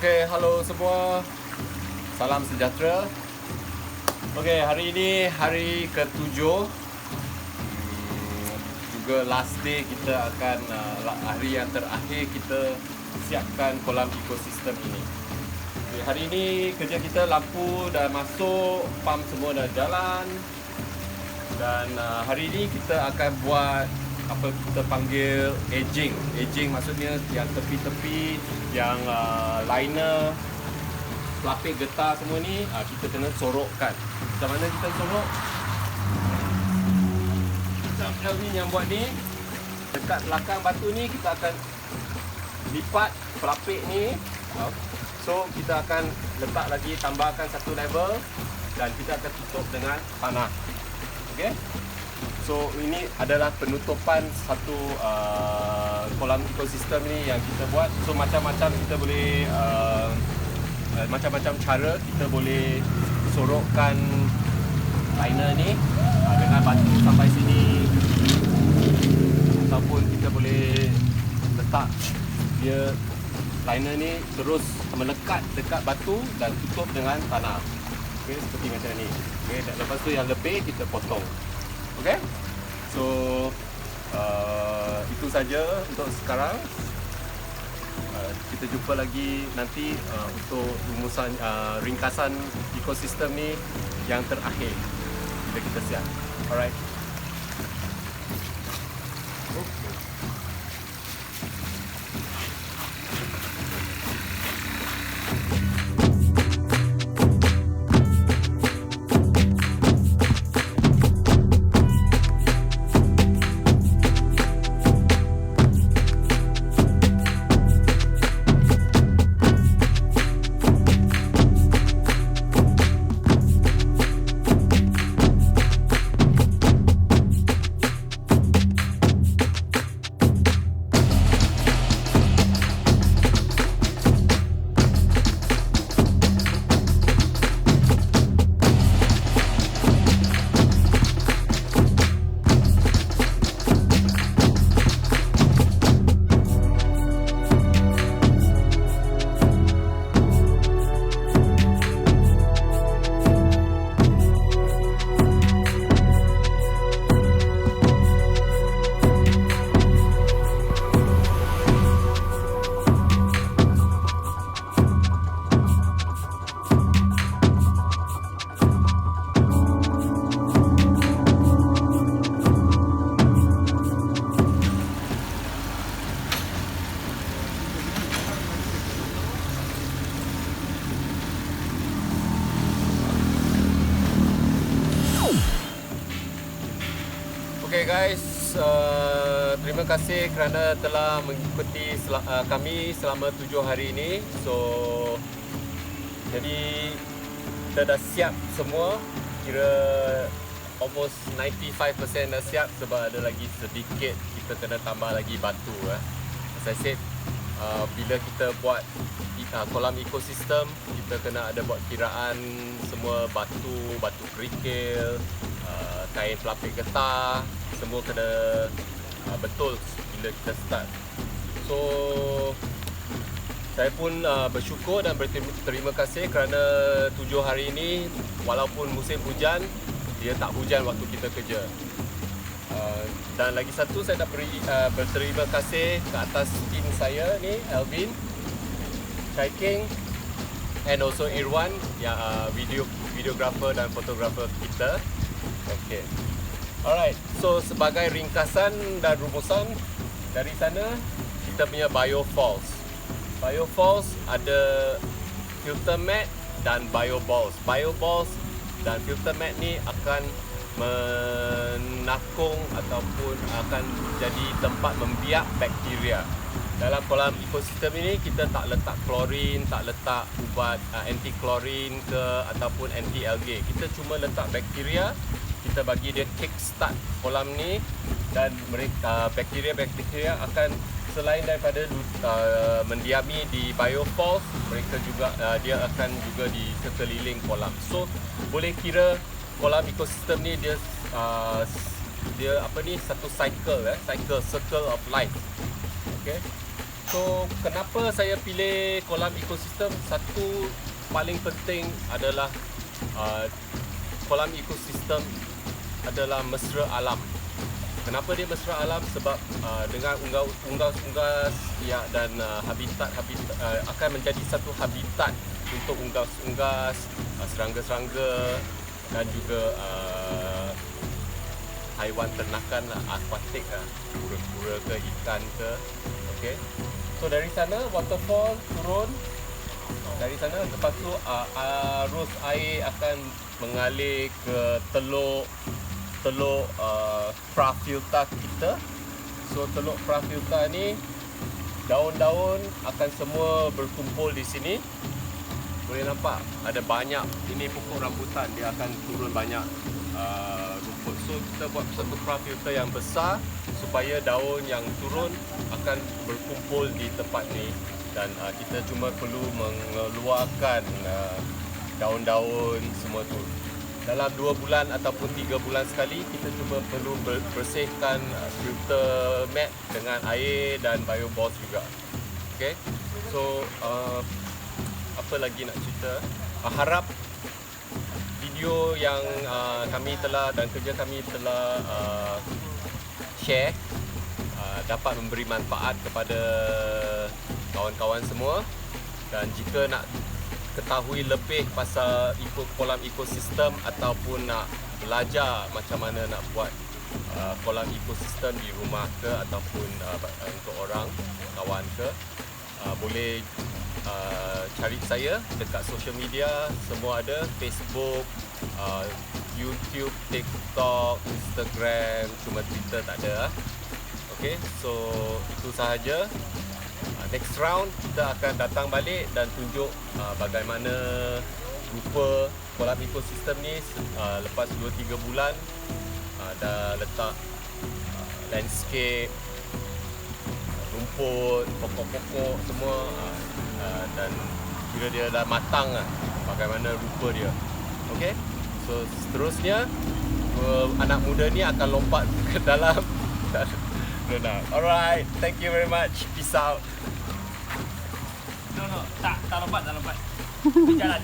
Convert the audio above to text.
Okey, halo semua. Salam sejahtera. Okey, hari ini hari ke-7. Juga last day kita akan hari yang terakhir kita siapkan kolam ekosistem ini. Okay, hari ini kerja kita lampu dah masuk, pump semua dah jalan. Dan hari ini kita akan buat apa kita panggil edging. Edging maksudnya yang tepi-tepi, yang liner, pelapis getah semua ni kita kena sorokkan. Macam mana kita sorok? Elvin yang buat ni, dekat belakang batu ni kita akan lipat pelapis ni. So kita akan letak lagi, tambahkan satu level dan kita akan tutup dengan tanah. Okey. So ini adalah penutupan satu kolam ekosistem ni yang kita buat. So macam-macam kita boleh macam-macam cara kita boleh sorokkan liner ni dengan batu sampai sini, ataupun kita boleh letak dia liner ni terus melekat dekat batu dan tutup dengan tanah. Okey, seperti macam ni. Okey, dan lepas tu yang lebih kita potong. Okey. So itu saja untuk sekarang. Kita jumpa lagi nanti untuk rumusan ringkasan ekosistem ni yang terakhir bila kita siap. Alright. Okay guys, terima kasih kerana telah mengikuti kami selama 7 hari ini. So, jadi kita dah siap semua. Kira almost 95% dah siap sebab ada lagi sedikit kita kena tambah lagi batu. As I said, bila kita buat kolam ekosistem, kita kena ada buat kiraan semua batu kerikil, kain pelapis getah, semua kena betul bila kita start. So saya pun bersyukur dan berterima kasih kerana 7 hari ini walaupun musim hujan, dia tak hujan waktu kita kerja. Dan lagi satu, saya nak berterima kasih ke atas tim saya ni, Alvin, King, and also Irwan yang videographer dan fotografer kita. Okay. Alright, so sebagai ringkasan dan rumusan dari sana, kita punya biofalls. Biofalls ada filter mat dan bioballs. Bioballs dan filter mat ni akan menakung ataupun akan jadi tempat membiak bakteria. Dalam kolam ekosistem ini kita tak letak klorin, tak letak ubat anti klorin ke ataupun anti algae. Kita cuma letak bakteria. Kita bagi dia kickstart kolam ni, dan mereka bakteria akan selain daripada mendiami di biofalls, mereka juga dia akan juga di sekeliling kolam. So boleh kira kolam ekosistem ni dia apa ni, satu circle of life. Okay. So kenapa saya pilih kolam ekosistem? Satu paling penting adalah kolam ekosistem adalah mesra alam. Kenapa dia mesra alam? Sebab dengan unggas-unggas ya, dan habitat akan menjadi satu habitat untuk unggas-unggas, serangga-serangga dan juga haiwan ternakan akuatik, kura-kura ke ikan ke. Okay. So dari sana waterfall turun. Dari sana lepas tu arus air akan mengalir ke teluk prafilter kita. So teluk prafilter ni daun-daun akan semua berkumpul di sini. Boleh nampak ada banyak, ini pokok rambutan, dia akan turun banyak rumput. So kita buat satu prafilter yang besar supaya daun yang turun akan berkumpul di tempat ni, dan kita cuma perlu mengeluarkan daun-daun semua tu. Dalam 2 bulan ataupun 3 bulan sekali, kita cuma perlu bersihkan filter mat dengan air dan bioboss juga. Okay, so apa lagi nak cerita? Harap video yang kami telah dan kerja kami telah share dapat memberi manfaat kepada kawan-kawan semua. Dan jika nak ketahui lebih pasal kolam ekosistem ataupun nak belajar macam mana nak buat kolam ekosistem di rumah ke ataupun untuk orang kawan ke, boleh cari saya dekat social media. Semua ada, Facebook, YouTube, TikTok, Instagram, cuma Twitter tak ada. Okay, so itu sahaja. Next round kita akan datang balik dan tunjuk bagaimana rupa kolam ekosistem ni lepas 2-3 bulan. Dah letak landscape, rumput, pokok-pokok semua, dan kira dia dah matang bagaimana rupa dia. Okay, so seterusnya anak muda ni akan lompat ke dalam renang. Alright, thank you very much. Peace out. No, tak lompat. Dia jalan.